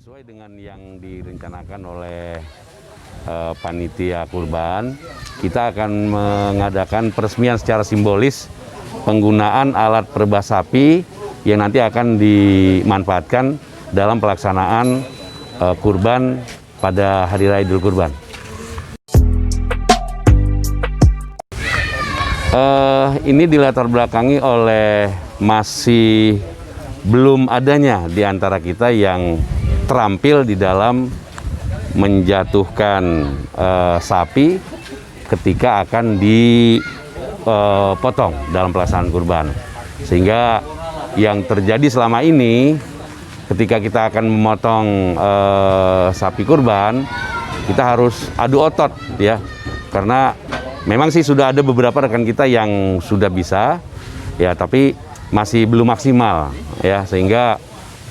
Sesuai dengan yang direncanakan oleh panitia kurban, kita akan mengadakan peresmian secara simbolis penggunaan alat perebah sapi yang nanti akan dimanfaatkan dalam pelaksanaan kurban pada Hari Raya Idul Kurban. Ini dilatar belakangi oleh masih belum adanya di antara kita yang terampil di dalam menjatuhkan sapi ketika akan dipotong dalam pelaksanaan kurban. Sehingga yang terjadi selama ini ketika kita akan memotong sapi kurban, kita harus adu otot ya. Karena memang sih sudah ada beberapa rekan kita yang sudah bisa ya, tapi masih belum maksimal ya, sehingga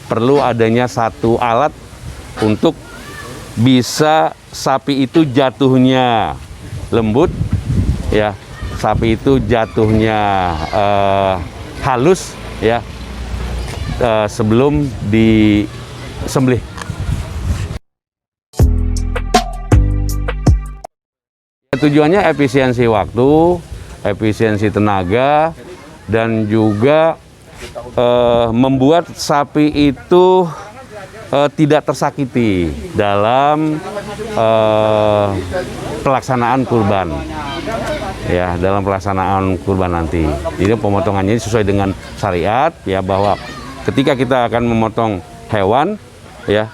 perlu adanya satu alat untuk bisa sapi itu jatuhnya lembut ya, sapi itu jatuhnya halus ya, sebelum disembelih. Tujuannya efisiensi waktu, efisiensi tenaga, dan juga membuat sapi itu tidak tersakiti dalam pelaksanaan kurban ya, dalam pelaksanaan kurban nanti. Jadi pemotongannya sesuai dengan syariat ya, bahwa ketika kita akan memotong hewan ya,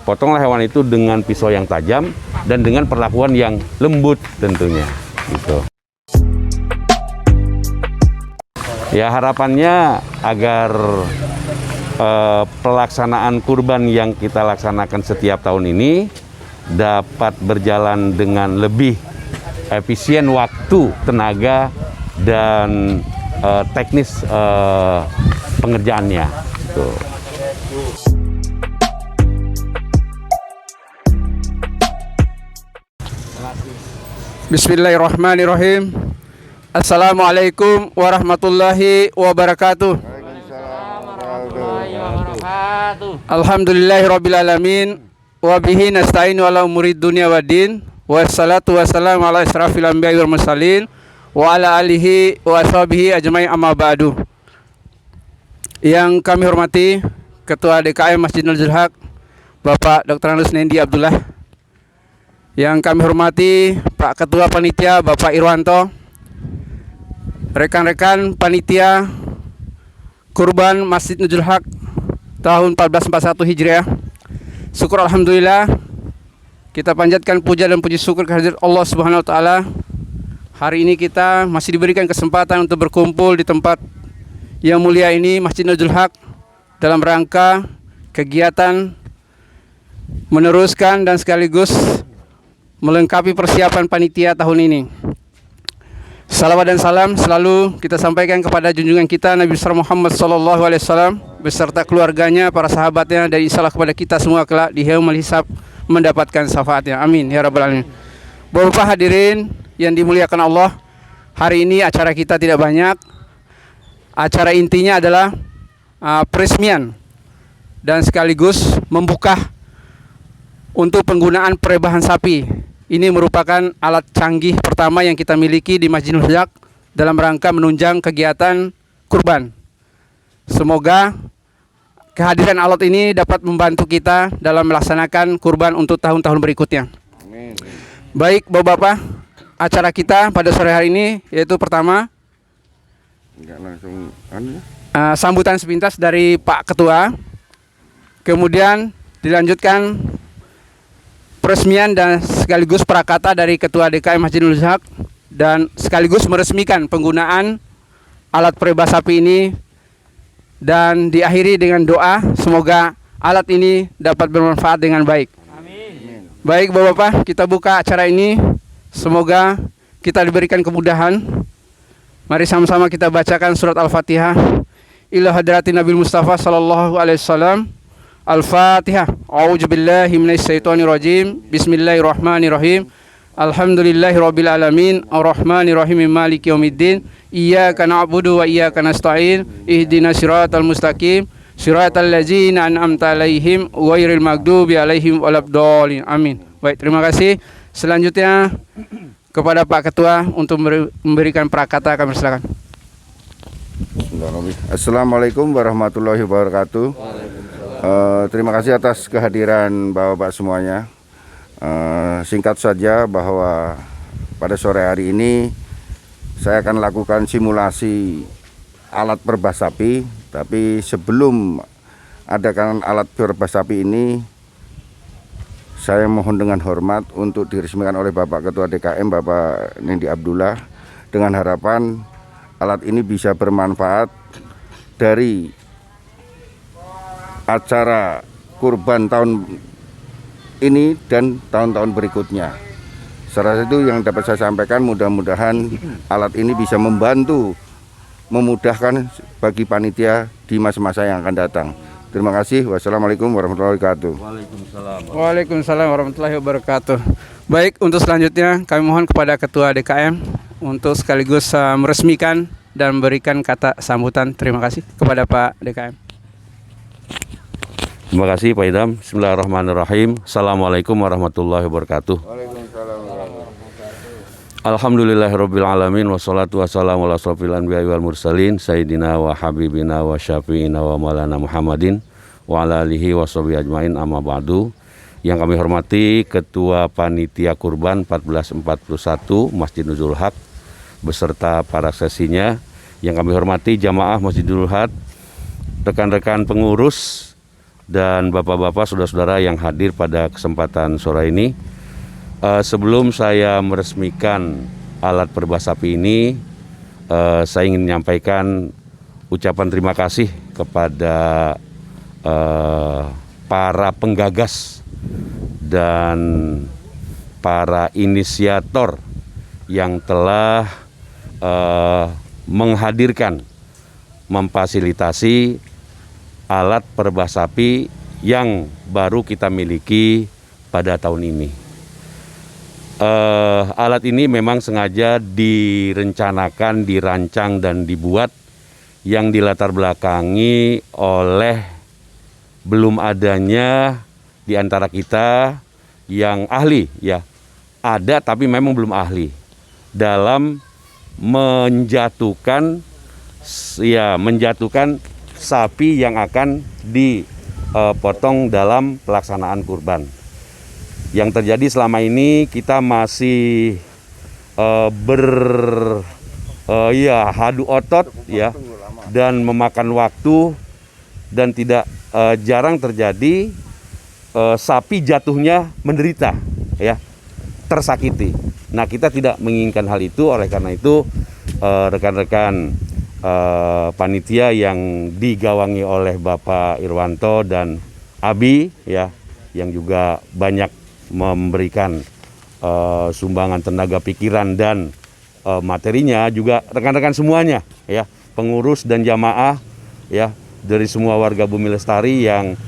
potonglah hewan itu dengan pisau yang tajam dan dengan perlakuan yang lembut tentunya gitu. Ya, harapannya agar pelaksanaan kurban yang kita laksanakan setiap tahun ini dapat berjalan dengan lebih efisien waktu, tenaga, dan teknis pengerjaannya. Tuh. Bismillahirrahmanirrahim. Assalamualaikum warahmatullahi wabarakatuh. Alhamdulillahirrabbilalamin. Wabihi nasta'inu ala umuri dunia wa din. Wassalatu wassalamu ala israfil anbiya wal mursalin wa ala alihi wa ashabihi ajma'i amma ba'du. Yang kami hormati Ketua DKM Masjid Nurul Haq Bapak Dr. Anus Nendi Abdullah. Yang kami hormati Pak Ketua Panitia Bapak Irwanto, rekan-rekan panitia kurban Masjid Nurul Haq tahun 1441 Hijriah. Syukur alhamdulillah, kita panjatkan puja dan puji syukur kehadirat Allah Subhanahu wa taala. Hari ini kita masih diberikan kesempatan untuk berkumpul di tempat yang mulia ini, Masjid Nurul Haq, dalam rangka kegiatan meneruskan dan sekaligus melengkapi persiapan panitia tahun ini. Salawat dan salam selalu kita sampaikan kepada junjungan kita Nabi besar Muhammad SAW beserta keluarganya, para sahabatnya, dan insyaallah kepada kita semua kelak di yaumul hisab mendapatkan syafaatnya. Amin ya rabbal alamin. Bapak hadirin yang dimuliakan Allah, hari ini acara kita tidak banyak. Acara intinya adalah peresmian dan sekaligus membuka untuk penggunaan perebahan sapi. Ini merupakan alat canggih pertama yang kita miliki di Masjid Nurul Haq dalam rangka menunjang kegiatan kurban. Semoga kehadiran alat ini dapat membantu kita dalam melaksanakan kurban untuk tahun-tahun berikutnya. Amin. Baik Bapak-bapak, acara kita pada sore hari ini yaitu pertama sambutan sepintas dari Pak Ketua, kemudian dilanjutkan peresmian dan sekaligus prakata dari Ketua DKM Masjid Nurul Haq, dan sekaligus meresmikan penggunaan alat perebah sapi ini, dan diakhiri dengan doa semoga alat ini dapat bermanfaat dengan baik. Amin. Baik Bapak-bapak, kita buka acara ini, semoga kita diberikan kemudahan. Mari sama-sama kita bacakan surat Al-Fatihah ila hadratin Nabi Mustafa sallallahu alaihi wasallam. Al-Fatihah. A'udzubillahi minasyaitonirrajim. Bismillahirrahmanirrahim. Alhamdulillahirabbil alamin. Arrahmanirrahim. Maliki yaumiddin. Iyyaka na'budu wa iyyaka nasta'in. Ihdinas siratal mustaqim. Siratal ladzina an'amta 'alaihim ghairil maghdubi 'alaihim waladdallin. Amin. Baik, terima kasih. Selanjutnya kepada Pak Ketua untuk memberikan prakata, kami silakan. Assalamualaikum warahmatullahi wabarakatuh. Terima kasih atas kehadiran Bapak-Bapak semuanya. Singkat saja bahwa pada sore hari ini saya akan lakukan simulasi alat perbah sapi. Tapi sebelum adakan alat perbah sapi ini, saya mohon dengan hormat untuk diresmikan oleh Bapak Ketua DKM, Bapak Nindi Abdullah, dengan harapan alat ini bisa bermanfaat dari acara kurban tahun ini dan tahun-tahun berikutnya. Salah satu yang dapat saya sampaikan, mudah-mudahan alat ini bisa membantu, memudahkan bagi panitia di masa-masa yang akan datang. Terima kasih. Wassalamualaikum warahmatullahi wabarakatuh. Waalaikumsalam warahmatullahi wabarakatuh. Baik, untuk selanjutnya kami mohon kepada Ketua DKM untuk sekaligus meresmikan dan memberikan kata sambutan. Terima kasih kepada Pak DKM. Terima kasih Pak Idam. Bismillahirrahmanirrahim. Assalamualaikum warahmatullahi wabarakatuh. Alhamdulillahirabbil alamin wassalatu wassalamu ala asrofil anbiya'i wal mursalin sayyidina wa habibina wa syafi'ina wa maulana Muhammadin wa ala alihi washabihi ajmain, amma ba'du. Yang kami hormati Ketua Panitia Kurban 1441 Masjid Nuzul Haq beserta para sesinya. Yang kami hormati jamaah Masjidul Haq, rekan-rekan pengurus dan bapak-bapak, saudara-saudara yang hadir pada kesempatan sore ini. Sebelum saya meresmikan alat perbah sapi ini, saya ingin menyampaikan ucapan terima kasih kepada para penggagas dan para inisiator yang telah menghadirkan, memfasilitasi alat perbah sapi yang baru kita miliki pada tahun ini. Alat ini memang sengaja direncanakan, dirancang dan dibuat yang dilatar belakangi oleh belum adanya di antara kita yang ahli, ya ada tapi memang belum ahli dalam menjatuhkan sapi yang akan dipotong dalam pelaksanaan kurban. Yang terjadi selama ini kita masih adu otot ya, dan memakan waktu, dan tidak jarang terjadi sapi jatuhnya menderita ya, tersakiti. Nah, kita tidak menginginkan hal itu. Oleh karena itu rekan-rekan panitia yang digawangi oleh Bapak Irwanto dan Abi ya, yang juga banyak memberikan sumbangan tenaga pikiran dan materinya, juga rekan-rekan semuanya ya, pengurus dan jamaah ya dari semua warga Bumi Lestari yang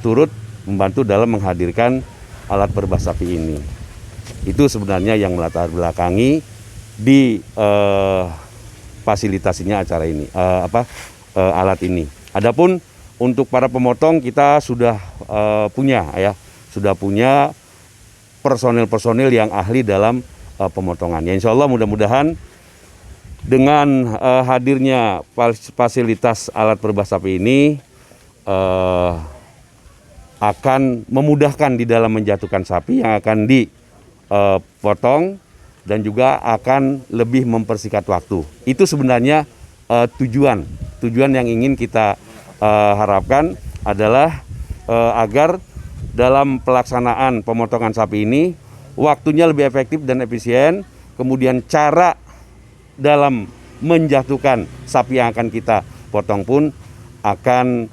turut membantu dalam menghadirkan alat perbah sapi ini. Itu sebenarnya yang melatar belakangi di fasilitasinya acara ini, alat ini. Adapun untuk para pemotong, kita sudah punya personil-personil yang ahli dalam pemotongannya. Insya Allah mudah-mudahan dengan hadirnya fasilitas alat perbah sapi ini akan memudahkan di dalam menjatuhkan sapi yang akan dipotong, dan juga akan lebih mempersingkat waktu. Itu sebenarnya tujuan yang ingin kita harapkan adalah agar dalam pelaksanaan pemotongan sapi ini waktunya lebih efektif dan efisien. Kemudian cara dalam menjatuhkan sapi yang akan kita potong pun akan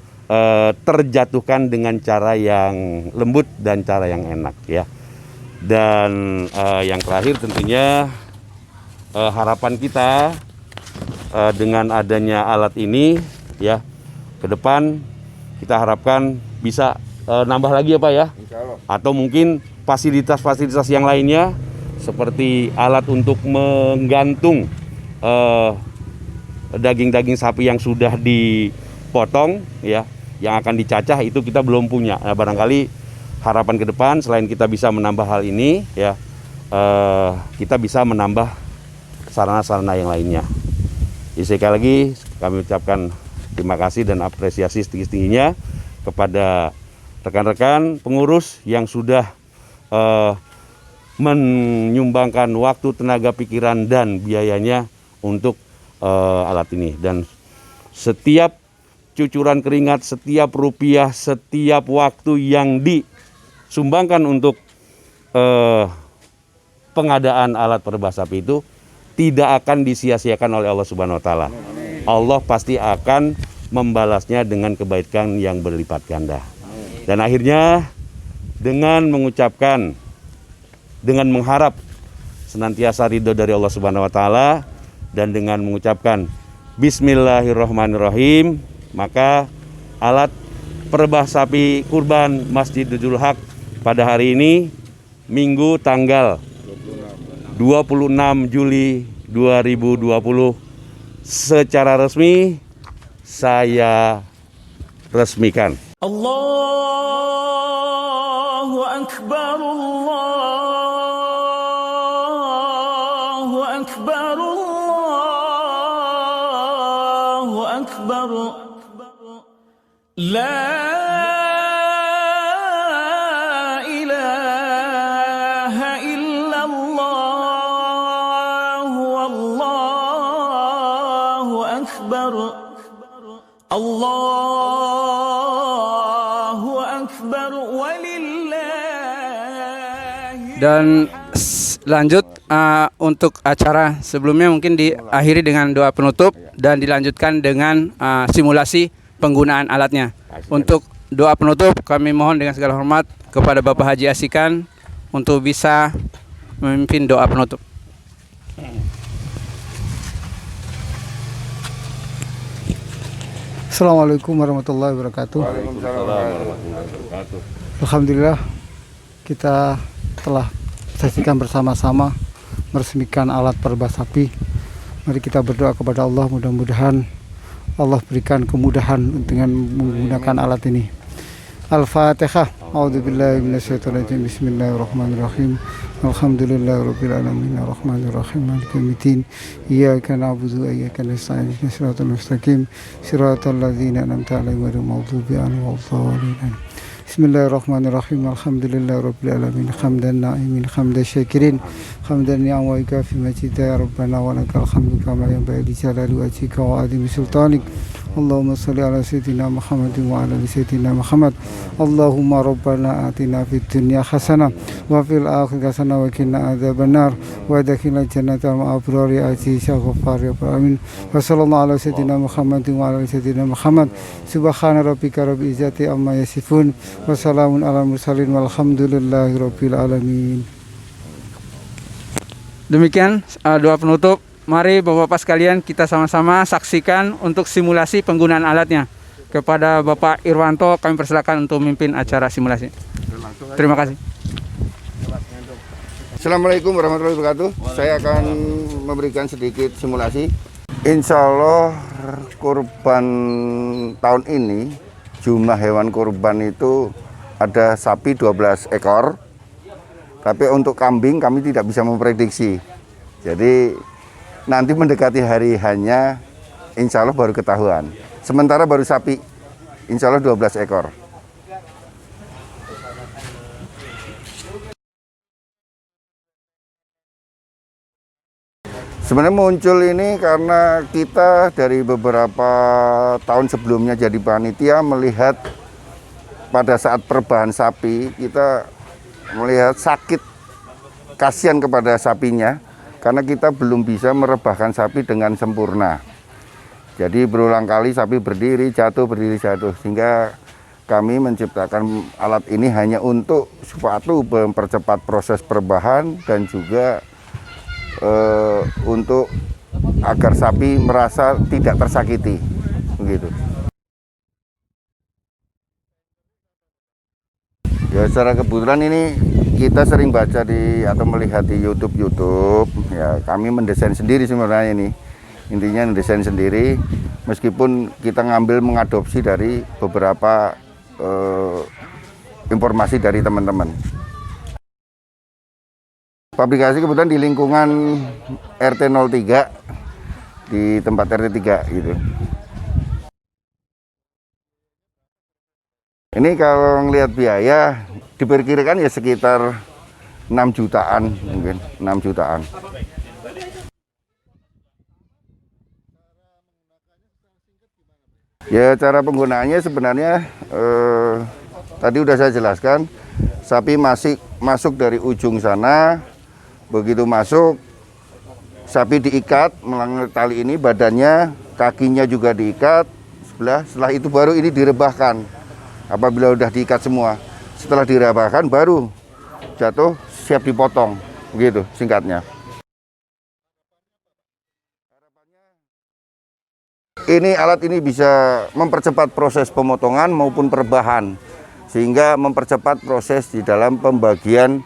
terjatuhkan dengan cara yang lembut dan cara yang enak ya. Dan yang terakhir tentunya harapan kita dengan adanya alat ini ya, ke depan kita harapkan bisa nambah lagi ya Pak ya, atau mungkin fasilitas-fasilitas yang lainnya seperti alat untuk menggantung daging-daging sapi yang sudah potong ya, yang akan dicacah itu kita belum punya. Nah, barangkali harapan ke depan selain kita bisa menambah hal ini ya, kita bisa menambah sarana-sarana yang lainnya. Jadi sekali lagi kami ucapkan terima kasih dan apresiasi setinggi-tingginya kepada rekan-rekan pengurus yang sudah menyumbangkan waktu, tenaga, pikiran, dan biayanya untuk alat ini. Dan setiap cucuran keringat, setiap rupiah, setiap waktu yang disumbangkan untuk pengadaan alat perebah sapi itu tidak akan disia-siakan oleh Allah Subhanahu wa taala. Allah pasti akan membalasnya dengan kebaikan yang berlipat ganda. Dan akhirnya dengan mengucapkan, dengan mengharap senantiasa ridho dari Allah Subhanahu wa taala dan dengan mengucapkan Bismillahirrahmanirrahim, maka alat perebah sapi kurban Masjidul Haq pada hari ini Minggu tanggal 26 Juli 2020 secara resmi saya resmikan. Allahu Akbar, Allahu Akbar, Allahu Akbar, La ilaha illallah, Wallahu Akbar, Allahu Akbar, walillahi. Dan lanjut untuk acara sebelumnya mungkin diakhiri dengan doa penutup dan dilanjutkan dengan simulasi penggunaan alatnya. Untuk doa penutup kami mohon dengan segala hormat kepada Bapak Haji Asikan untuk bisa memimpin doa penutup. Assalamualaikum warahmatullahi wabarakatuh. Alhamdulillah kita telah saksikan bersama-sama meresmikan alat perebah sapi. Mari kita berdoa kepada Allah, mudah-mudahan Allah berikan kemudahan dengan menggunakan alat ini. Al-Fatihah. A'udzubillahi minasyaitonirrajim. Bismillahirrahmanirrahim. Alhamdulillahirabbil alamin arrahmanirrahim maliki yaumiddin. Iyyaka na'budu wa iyyaka nasta'in. Ihdinas siratal mustaqim. Siratal ladzina an'amta 'alaihim ghairil maghdubi 'alaihim waladdallin. Bismillahirrahmanirrahim. Alhamdulillahirabbil alamin hamdan na'imin hamdan syakirin hamdan ni'am wa ikafi majida ya rabbana wa lakal hamdu kama yanbaghi li jalali wajhika wa 'azimi sultanik. Allahumma shalli ala sayyidina Muhammadin wa ala ali sayyidina Muhammad. Allahumma rabbana atina fid dunya hasanah wa fil akhirati hasanah wa qina adzabannar wa adkhilna jannatal ma'abrari aziz ghaffar ya amin. Wa sallallahu ala sayyidina Muhammadin wa ala ali sayyidina Muhammad. Subhana rabbika rabbil izzati amma yasifun. Wassalamun ala mursalin walhamdulillahi rabbil alamin. Demikian doa penutup. Mari Bapak-bapak sekalian kita sama-sama saksikan untuk simulasi penggunaan alatnya. Kepada Bapak Irwanto kami persilakan untuk memimpin acara simulasi. Terima kasih. Assalamualaikum warahmatullahi wabarakatuh. Saya akan memberikan sedikit simulasi. Insya Allah kurban tahun ini jumlah hewan kurban itu ada sapi 12 ekor. Tapi untuk kambing kami tidak bisa memprediksi. Jadi nanti mendekati hari hanya insya Allah baru ketahuan. Sementara baru sapi insya Allah 12 ekor. Sebenarnya muncul ini karena kita dari beberapa tahun sebelumnya jadi panitia melihat pada saat perebahan sapi kita melihat sakit, kasihan kepada sapinya karena kita belum bisa merebahkan sapi dengan sempurna. Jadi berulang kali sapi berdiri jatuh sehingga kami menciptakan alat ini hanya untuk suatu mempercepat proses perebahan dan juga untuk agar sapi merasa tidak tersakiti, begitu. Ya secara kebetulan ini kita sering baca atau melihat di YouTube ya kami mendesain sendiri sebenarnya ini. intinya desain sendiri, meskipun kita mengadopsi dari beberapa informasi dari teman-teman. Pabrikasi kebetulan di lingkungan RT 03, di tempat RT 3 gitu. Ini kalau ngelihat biaya diperkirakan ya sekitar 6 jutaan, mungkin 6 jutaan. Ya, cara penggunaannya sebenarnya tadi udah saya jelaskan, sapi masuk dari ujung sana. Begitu masuk, sapi diikat melalui tali ini, badannya, kakinya juga diikat sebelah. Setelah itu baru ini direbahkan. Apabila udah diikat semua, setelah direbahkan baru jatuh, siap dipotong. Begitu singkatnya. Alat ini bisa mempercepat proses pemotongan maupun perebahan, sehingga mempercepat proses di dalam pembagian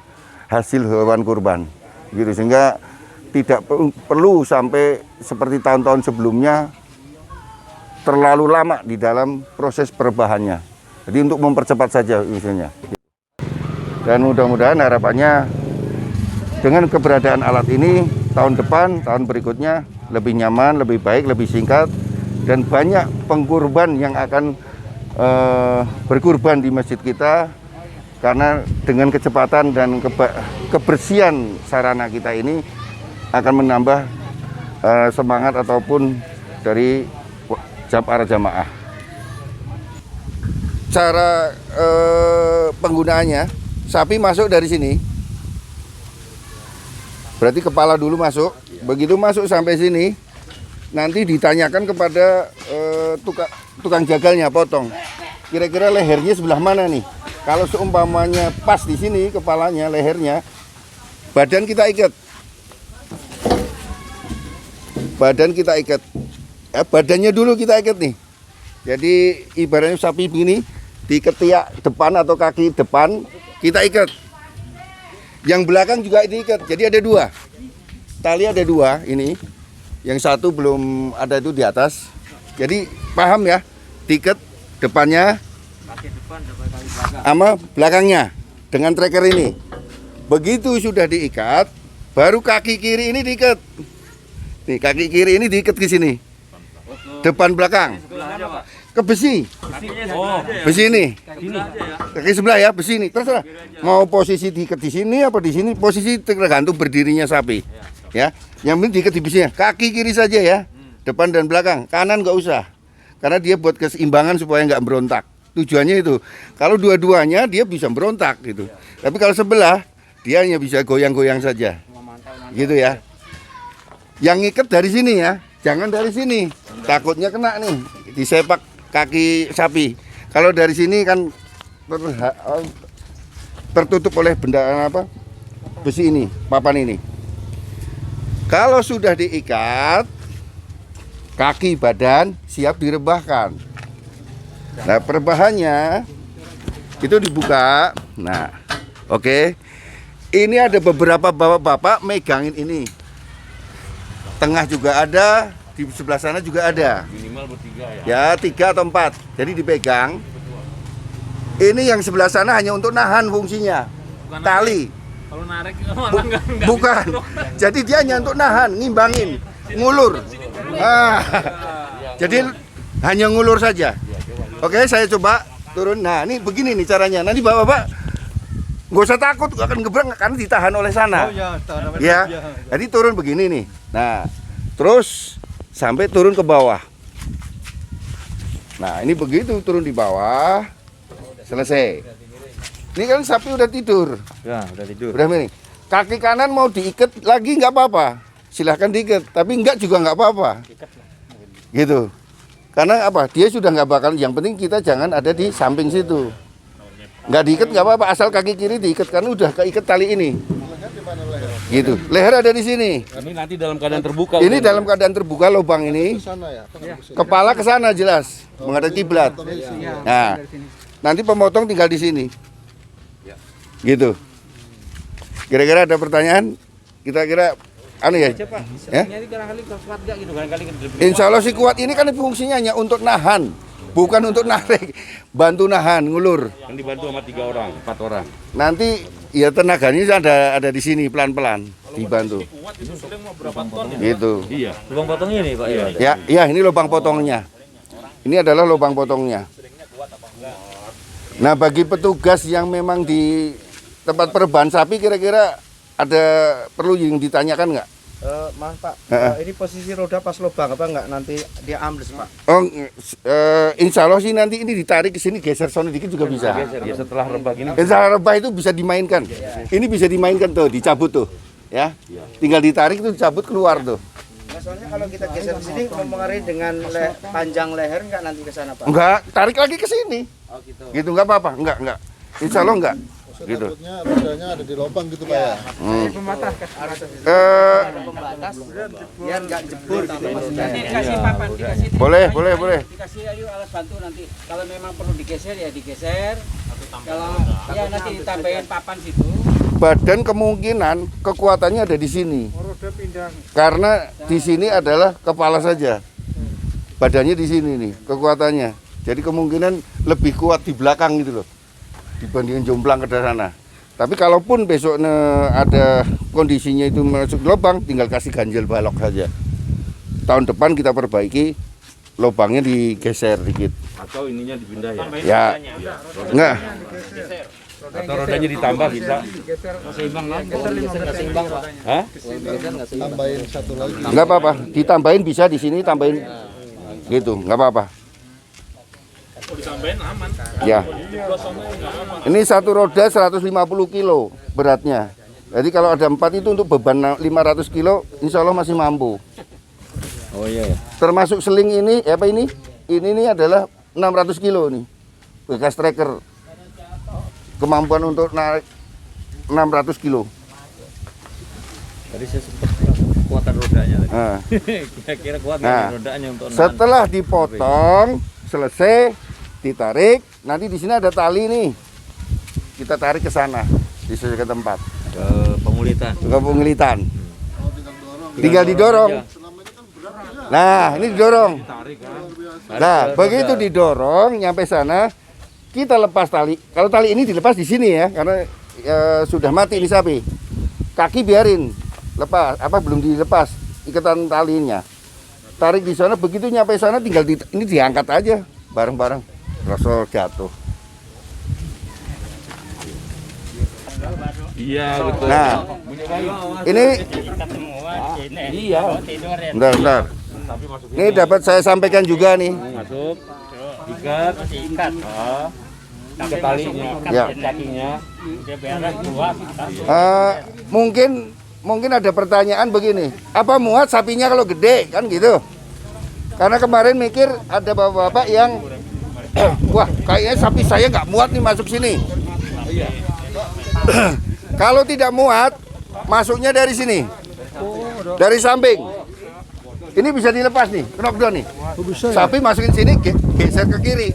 hasil hewan kurban. Gitu, sehingga tidak perlu sampai seperti tahun-tahun sebelumnya terlalu lama di dalam proses perebahannya. Jadi untuk mempercepat saja misalnya. Dan mudah-mudahan harapannya dengan keberadaan alat ini tahun depan, tahun berikutnya lebih nyaman, lebih baik, lebih singkat, dan banyak pengkurban yang akan berkurban di masjid kita. Karena dengan kecepatan dan kebersihan sarana kita ini akan menambah semangat ataupun dari para jamaah. Cara penggunaannya, sapi masuk dari sini, berarti kepala dulu masuk. Begitu masuk sampai sini, nanti ditanyakan kepada tukang jagalnya, potong. Kira-kira lehernya sebelah mana nih? Kalau seumpamanya pas di sini kepalanya, lehernya, badan kita ikat. Badannya dulu kita ikat nih. Jadi ibaratnya sapi begini, di ketiak depan atau kaki depan kita ikat. Yang belakang juga diikat. Jadi ada dua. Tali ada dua ini. Yang satu belum ada itu di atas. Jadi paham ya? Diikat depannya sama belakangnya dengan tracker ini. Begitu sudah diikat, baru kaki kiri ini diikat. Nih, kaki kiri ini diikat ke sini. Depan belakang. Ke besi. Besi ini. Kaki sebelah ya, besi ini. Terserah. Mau posisi diikat di sini apa di sini, posisi tergantung berdirinya sapi. Ya. Yang penting diikat di besinya. Kaki kiri saja ya. Depan dan belakang. Kanan nggak usah. Karena dia buat keseimbangan supaya nggak berontak. Tujuannya itu. Kalau dua-duanya dia bisa berontak gitu. Tapi kalau sebelah dia hanya bisa goyang-goyang saja. Gitu ya. Yang ngikat dari sini ya. Jangan dari sini. Takutnya kena nih di sepak kaki sapi. Kalau dari sini kan tertutup oleh benda apa? Besi ini, papan ini. Kalau sudah diikat, kaki badan siap direbahkan. Nah, perebahannya itu dibuka. Nah, oke. Ini ada beberapa bapak-bapak megangin ini. Tengah juga ada, di sebelah sana juga ada. Minimal bertiga ya. Ya, 3 atau 4. Jadi dipegang. Ini yang sebelah sana hanya untuk nahan fungsinya. Tali. Kalau narik malah enggak. Bukan. Jadi dia hanya untuk nahan, ngimbangin, ngulur. Jadi hanya ngulur saja. Oke, saya coba turun. Nah, ini begini nih caranya. Nanti bapak-bapak nggak usah takut, akan ngebrang karena ditahan oleh sana. Ya, jadi turun begini nih. Nah, terus sampai turun ke bawah. Nah, ini begitu turun di bawah, selesai. Ini kan sapi udah tidur. Ya, udah tidur. Udah ini. Kaki kanan mau diikat lagi nggak apa-apa. Silahkan diikat, tapi enggak juga nggak apa-apa. Gitu. Karena apa? Dia sudah nggak bakal. Yang penting kita jangan ada di samping situ. Nggak diikat nggak apa-apa, asal kaki kiri diikat karena udah keikat tali ini. Gitu. Leher ada di sini. Ini nanti dalam keadaan terbuka. Ini dalam keadaan terbuka lubang ini. Kepala ke sana jelas, menghadap kiblat. Nah, nanti pemotong tinggal di sini. Gitu. Kira-kira ada pertanyaan? Kita kira anu ya. Ya? Insya Allah sih kuat. Ini kan fungsinya hanya untuk nahan, bukan untuk narik. Bantu nahan, ngulur. Yang dibantu sama 3 orang, 4 orang. Nanti ya tenaganya ada di sini pelan-pelan dibantu. Gitu. Iya. Lubang potongnya nih Pak ya. Ya, ini lubang potongnya. Ini adalah lubang potongnya. Nah, bagi petugas yang memang di tempat perebahan sapi kira-kira ada perlu yang ditanyakan nggak? Maaf Pak, ini posisi roda pas lubang apa enggak nanti dia ambles Pak? Oh, insya Allah sih nanti ini ditarik ke sini geser sono dikit juga bisa. Ya setelah rebah gini. Setelah rebah itu bisa dimainkan. Ini bisa dimainkan tuh, dicabut tuh, ya. Tinggal ditarik tuh, dicabut keluar tuh. Nah, soalnya kalau kita geser ke sini mempengaruhi dengan panjang leher enggak nanti ke sana Pak? Enggak, tarik lagi ke sini. Oh gitu. Gitu enggak apa-apa, enggak. Insya Allah enggak. Gitu. Rodanya ada di lubang gitu Pak ya. Pembatas biar enggak jebur gitu maksudnya. Dikasih papan, dikasih Boleh. dikasih ayo alat bantu nanti. Kalau memang perlu digeser ya digeser. Kalau ya nanti ditambahin papan situ. Badan kemungkinan kekuatannya ada di sini. Karena di sini adalah kepala saja. Badannya di sini nih, kekuatannya. Jadi kemungkinan lebih kuat di belakang gitu loh. Dibandingin jomplang ke sana. Tapi kalaupun besok ada kondisinya itu masuk lubang, tinggal kasih ganjel balok saja. Tahun depan kita perbaiki, lubangnya digeser dikit. Atau ininya dipindah ya. Ya, enggak. Atau rodanya ditambah bisa. Hah? Tambahin satu lagi. Enggak apa-apa, ditambahin bisa di sini tambahin. Gitu, enggak apa-apa. Ya. Ini satu roda 150 kilo beratnya. Jadi kalau ada 4 itu untuk beban 500 kilo, insya Allah masih mampu. Oh iya. Termasuk seling ini, apa ini? Ini nih adalah 600 kilo nih. Bekas tracker. Kemampuan untuk narik 600 kilo. Tadi saya sempat kekuatan rodanya tadi. Nah, Kira-kira kuat Nah, nggak nih rodanya untuk nahan? setelah dipotong, selesai, ditarik. Nanti di sini ada tali nih. Kita tarik ke sana, disesuaikan tempat. Ke pengulitan. Ke pengulitan. Tinggal didorong. Nah, ini didorong. Nah, begitu didorong nyampe sana, kita lepas tali. Kalau tali ini dilepas di sini ya, karena sudah mati ini sapi. Kaki biarin lepas, belum dilepas ikatan talinya. Tarik di sana, begitu nyampe sana tinggal ini diangkat aja bareng-bareng. Rasul jatuh. Iya betul. Nah, ini Iya. bentar. Ini dapat saya sampaikan juga nih. Masuk. Ikat. Ikat talinya. Ya. Kakinya. Mungkin ada pertanyaan begini. Apa muat sapinya kalau gede kan gitu? Karena kemarin mikir ada bapak-bapak yang wah kayaknya sapi saya nggak muat nih masuk sini. Kalau tidak muat, masuknya dari sini, dari samping. Ini bisa dilepas nih, knockdown nih. Sapi masukin sini, geser ke kiri.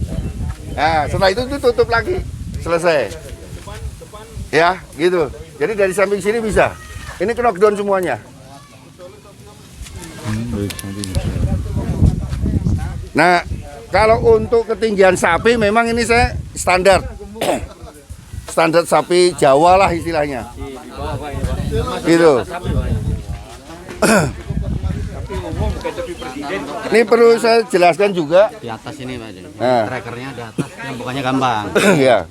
Nah, setelah itu tutup lagi, selesai. Ya, gitu. Jadi dari samping sini bisa. Ini knockdown semuanya. Nah, kalau untuk ketinggian sapi memang ini saya standar. Standar sapi Jawa lah istilahnya. Gitu. Ini perlu saya jelaskan juga. Di atas ini Pak. Nah. Trackernya di atas, yang bukannya gampang.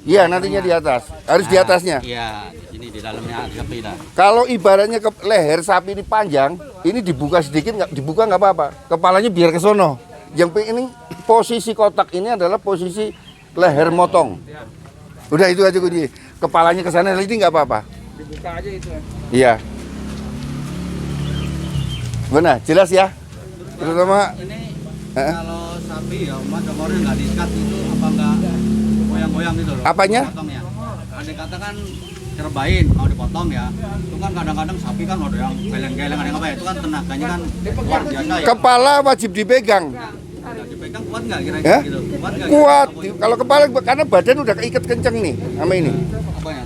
Iya, nantinya di atas. Harus di atasnya. Iya, di sini di dalamnya sapi dah. Kalau ibaratnya ke leher sapi ini panjang, ini dibuka sedikit, dibuka nggak apa-apa. Kepalanya biar ke sono. Yang ini posisi kotak ini adalah posisi leher motong. Udah itu aja kunci. Kepalanya ke sana ini nggak apa-apa. Dibuka aja itu. Iya. Benar, jelas ya. Terutama Ini kalau sapi ya umat nomornya nggak diikat itu apa nggak goyang-goyang gitu loh. Apanya? Potongnya. Ada kata kan terbain mau dipotong ya. Itu kan kadang-kadang sapi kan ada yang geleng-geleng ada yang apa ya. Itu kan tenaganya kan luar biasa ya. kepala wajib dipegang. Dipegang kuat nggak Ya? kira-kira gitu? Kuat nggak? Kuat. Kalau kepala karena badan udah keikat kenceng nih sama ini. Apa ya?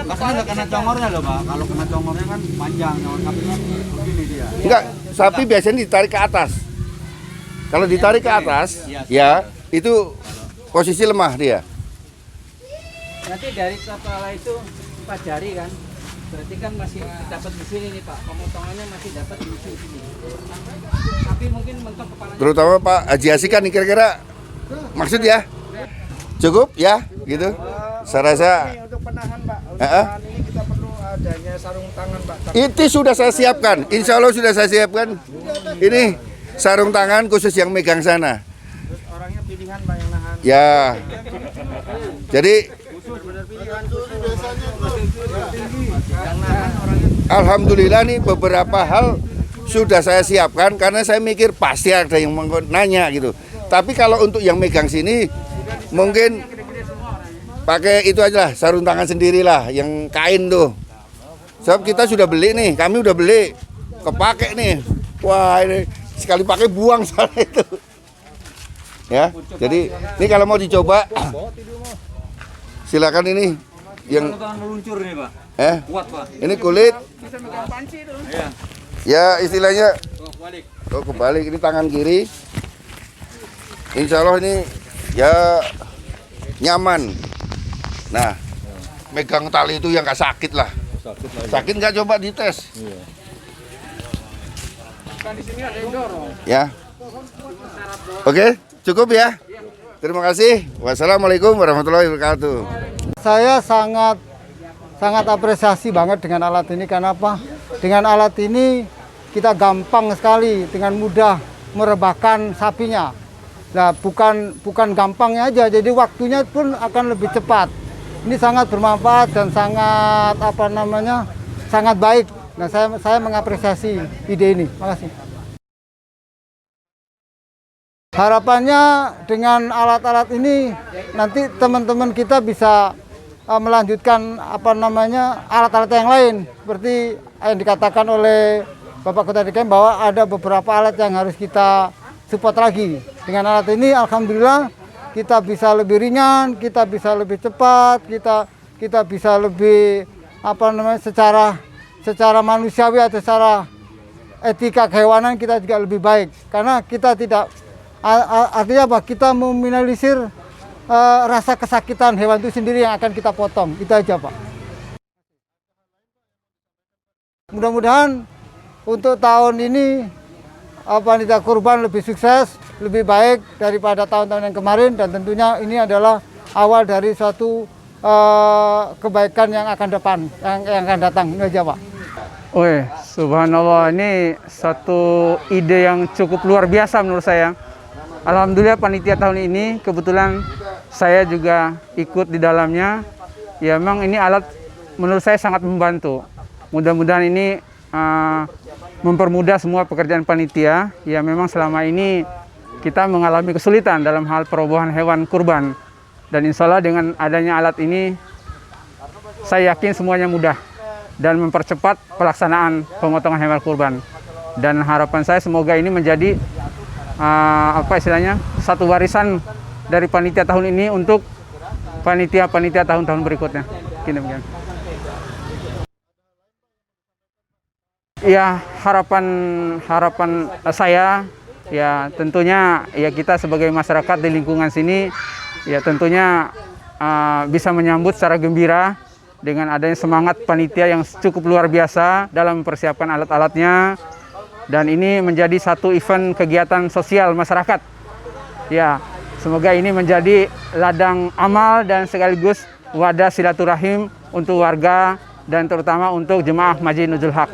Masalah nggak kena congornya loh Pak. Kalau kena congornya kan panjang, nyongor sapi kan begini dia. Enggak, sapi biasanya ditarik ke atas. Kalau ditarik ke atas, ya itu posisi lemah dia. Nanti dari kepala itu 4 jari kan, berarti kan masih dapat di sini nih Pak, pemotongannya masih dapat di sini. Tapi mungkin mentok kepalanya. Terutama Pak Haji Asikan nih kira-kira maksud ya? Cukup ya, gitu. Saya rasa Ini untuk penahan Pak. Untuk penahan ini kita perlu adanya sarung tangan Pak. itu sudah saya siapkan. Insya Allah sudah saya siapkan. Ini sarung tangan khusus yang megang sana. Terus orangnya pilihan Pak yang nahan. Ya. Jadi alhamdulillah nih beberapa hal sudah saya siapkan karena saya mikir pasti ada yang nanya gitu. Tapi kalau untuk yang megang sini mungkin pakai itu aja lah, sarung tangan sendirilah yang kain tuh. Sebab kita sudah beli nih, kami udah beli, kepake nih. Wah ini sekali pakai buang soalnya itu. Ya, jadi ini kalau mau dicoba, silakan ini yang Tangan meluncur nih Pak. Kuat Pak. Ini kulit. Ya istilahnya. Kebalik ini tangan kiri. Insya Allah ini ya nyaman. Nah, megang tali itu yang nggak sakit lah. Sakit nggak coba dites. Ya. Oke, cukup ya. Terima kasih. Wassalamualaikum warahmatullahi wabarakatuh. Saya sangat apresiasi banget dengan alat ini. Karena apa? Dengan alat ini kita gampang sekali dengan mudah merebahkan sapinya. Nah, bukan gampangnya aja, jadi waktunya pun akan lebih cepat. Ini sangat bermanfaat dan sangat sangat baik. Nah, saya mengapresiasi ide ini. Makasih. Harapannya dengan alat-alat ini nanti teman-teman kita bisa melanjutkan alat-alat yang lain seperti yang dikatakan oleh Bapak Kota DKM bahwa ada beberapa alat yang harus kita support lagi. Dengan alat ini alhamdulillah kita bisa lebih ringan, kita bisa lebih cepat, kita bisa lebih secara manusiawi atau secara etika kehewanan kita juga lebih baik karena kita tidak artinya apa? Kita meminimalisir rasa kesakitan hewan itu sendiri yang akan kita potong. Itu aja Pak. Mudah-mudahan untuk tahun ini panitia kurban lebih sukses, lebih baik daripada tahun-tahun yang kemarin dan tentunya ini adalah awal dari suatu kebaikan yang akan datang. Ini aja Pak. Wih, subhanallah, ini satu ide yang cukup luar biasa menurut saya. Alhamdulillah panitia tahun ini kebetulan saya juga ikut di dalamnya. Ya memang ini alat menurut saya sangat membantu. Mudah-mudahan ini mempermudah semua pekerjaan panitia. Ya memang selama ini kita mengalami kesulitan dalam hal perobohan hewan kurban. Dan insya Allah dengan adanya alat ini saya yakin semuanya mudah dan mempercepat pelaksanaan pemotongan hewan kurban. Dan harapan saya semoga ini menjadi satu warisan dari panitia tahun ini untuk panitia tahun-tahun berikutnya. Demikian. Ya harapan saya ya tentunya ya kita sebagai masyarakat di lingkungan sini ya tentunya bisa menyambut secara gembira dengan adanya semangat panitia yang cukup luar biasa dalam mempersiapkan alat-alatnya. Dan ini menjadi satu event kegiatan sosial masyarakat. Ya, semoga ini menjadi ladang amal dan sekaligus wadah silaturahim untuk warga dan terutama untuk jemaah Masjid Nuzul Haq.